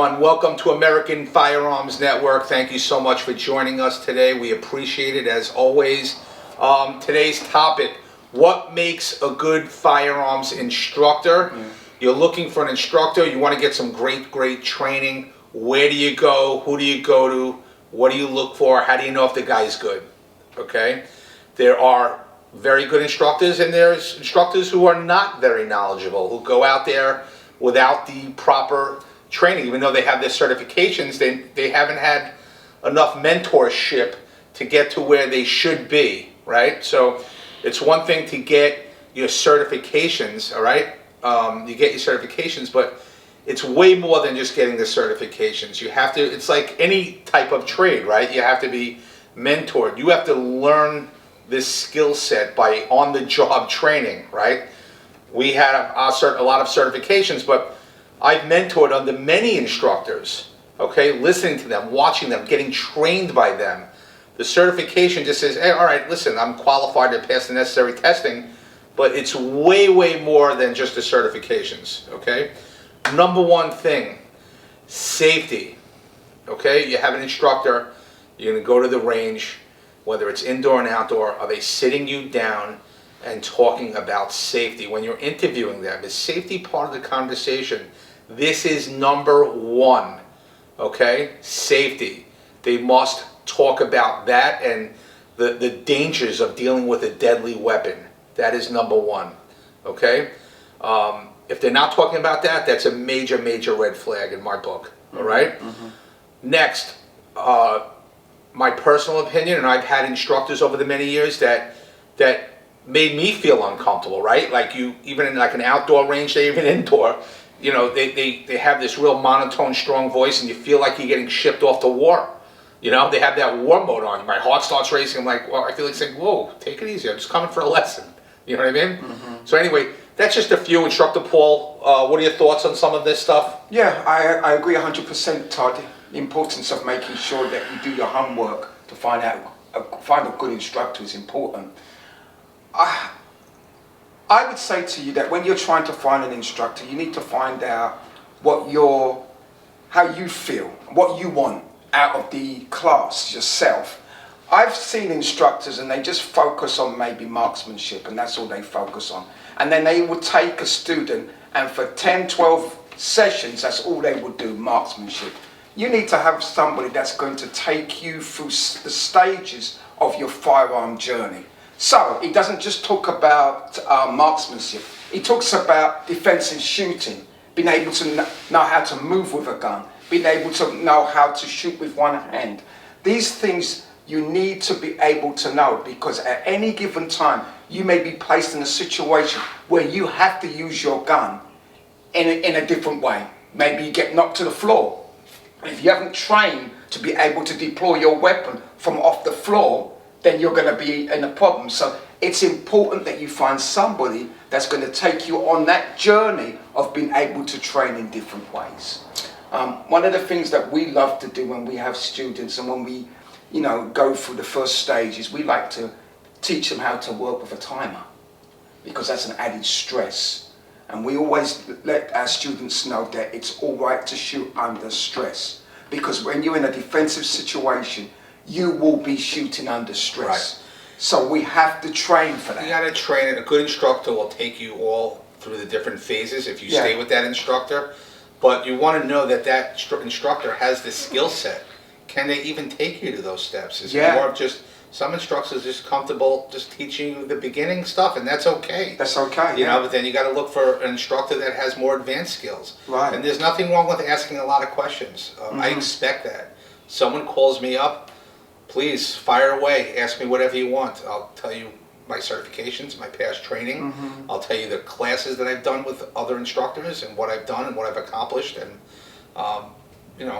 everyone. Welcome to American Firearms Network. Thank you so much for joining us today. We appreciate it as always. Today's topic, what makes a good firearms instructor? You're looking for an instructor. You want to get some great training. Where do you go? Who do you go to? What do you look for? How do you know if the guy's good? Okay? There are very good instructors, and there's instructors who are not very knowledgeable, who go out there without the proper training. Even though they have their certifications, they haven't had enough mentorship to get to where they should be, right? So it's one thing to get your certifications, all right? You get your certifications, but it's way more than just getting the certifications. You have to, it's like any type of trade, right? You have to be mentored. You have to learn this skill set by on-the-job training, right? We had a lot of certifications, but I've mentored under many instructors, okay? Listening to them, watching them, getting trained by them. The certification just says, hey, all right, listen, I'm qualified to pass the necessary testing, but it's way more than just the certifications, okay? Number one thing, safety, okay? You have an instructor, you're gonna go to the range, whether it's indoor and outdoor, are they sitting you down and talking about safety? When you're interviewing them, is safety part of the conversation? This is number one, okay? Safety. They must talk about that and the dangers of dealing with a deadly weapon. That is number one, okay? If they're not talking about that, that's a major red flag in my book, all right? Next, my personal opinion, and I've had instructors over the many years that made me feel uncomfortable, right? Like even in like an outdoor range, they even indoor, you know, they have this real monotone, strong voice, and you feel like you're getting shipped off to war. You know, they have that war mode on. My heart starts racing. I'm like, well, I feel like saying, whoa, take it easy. I'm just coming for a lesson. You know what I mean? So anyway, that's just a few. Instructor Paul, what are your thoughts on some of this stuff? Yeah, I agree 100%, Todd. The importance of making sure that you do your homework to find a good instructor is important. I would say to you that when you're trying to find an instructor, you need to find out how you feel, what you want out of the class yourself. I've seen instructors and they just focus on maybe marksmanship, and that's all they focus on. And then they would take a student and for 10, 12 sessions, that's all they would do, marksmanship. You need to have somebody that's going to take you through the stages of your firearm journey. So he doesn't just talk about marksmanship. He talks about defensive shooting, being able to know how to move with a gun, being able to know how to shoot with one hand. These things you need to be able to know, because at any given time you may be placed in a situation where you have to use your gun in a different way. Maybe you get knocked to the floor. If you haven't trained to be able to deploy your weapon from off the floor, then you're going to be in a problem. So it's important that you find somebody that's going to take you on that journey of being able to train in different ways. One of the things that we love to do when we have students and when we, go through the first stage is we like to teach them how to work with a timer, because that's an added stress. And we always let our students know that it's all right to shoot under stress, because when you're in a defensive situation, you will be shooting under stress. Right. So we have to train for that. You got to train it. A good instructor will take you all through the different phases if you stay with that instructor. But you want to know that instructor has the skill set. Can they even take you to those steps? Is it more of just, some instructors are just comfortable just teaching you the beginning stuff, and that's okay. That's okay, You know, but then you got to look for an instructor that has more advanced skills. Right. And there's nothing wrong with asking a lot of questions. I expect that. Someone calls me up, please fire away, ask me whatever you want. I'll tell you my certifications, my past training. I'll tell you the classes that I've done with other instructors and what I've done and what I've accomplished. And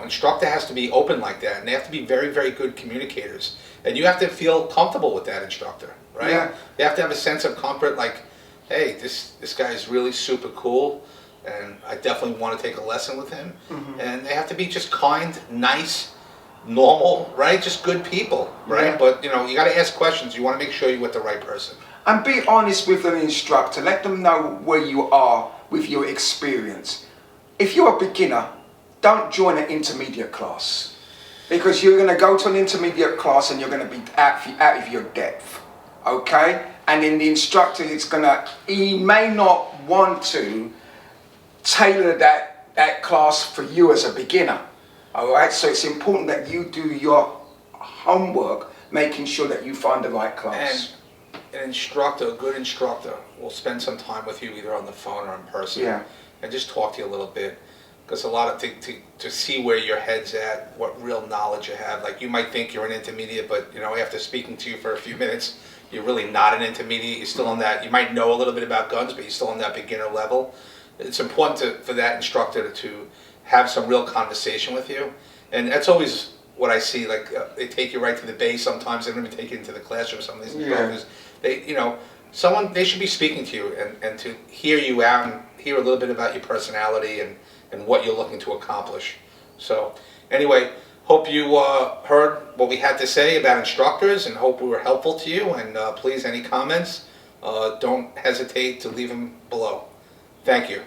instructor has to be open like that, and they have to be very good communicators. And you have to feel comfortable with that instructor, right? Yeah. You have to have a sense of comfort, like, hey, this guy is really super cool, and I definitely want to take a lesson with him. And they have to be just kind, nice, normal, right? Just good people, right? Yeah. But, you got to ask questions. You want to make sure you're with the right person. And be honest with an instructor. Let them know where you are with your experience. If you're a beginner, don't join an intermediate class, because you're going to go to an intermediate class and you're going to be out of your depth, okay? And then the instructor he may not want to tailor that class for you as a beginner, all right? So it's important that you do your homework, making sure that you find the right class. And an instructor, a good instructor, will spend some time with you either on the phone or in person, Yeah. and just talk to you a little bit. Because a lot of to see where your head's at, what real knowledge you have. Like, you might think you're an intermediate, but you know, after speaking to you for a few minutes, you're really not an intermediate. You're still on that. You might know a little bit about guns, but you're still on that beginner level. It's important for that instructor to have some real conversation with you, and that's always what I see. Like, they take you right to the base. Sometimes they don't even take you into the classroom. Some of these instructors, they should be speaking to you and to hear you out and hear a little bit about your personality and what you're looking to accomplish. So anyway, hope you heard what we had to say about instructors, and hope we were helpful to you. And please, any comments, don't hesitate to leave them below. Thank you.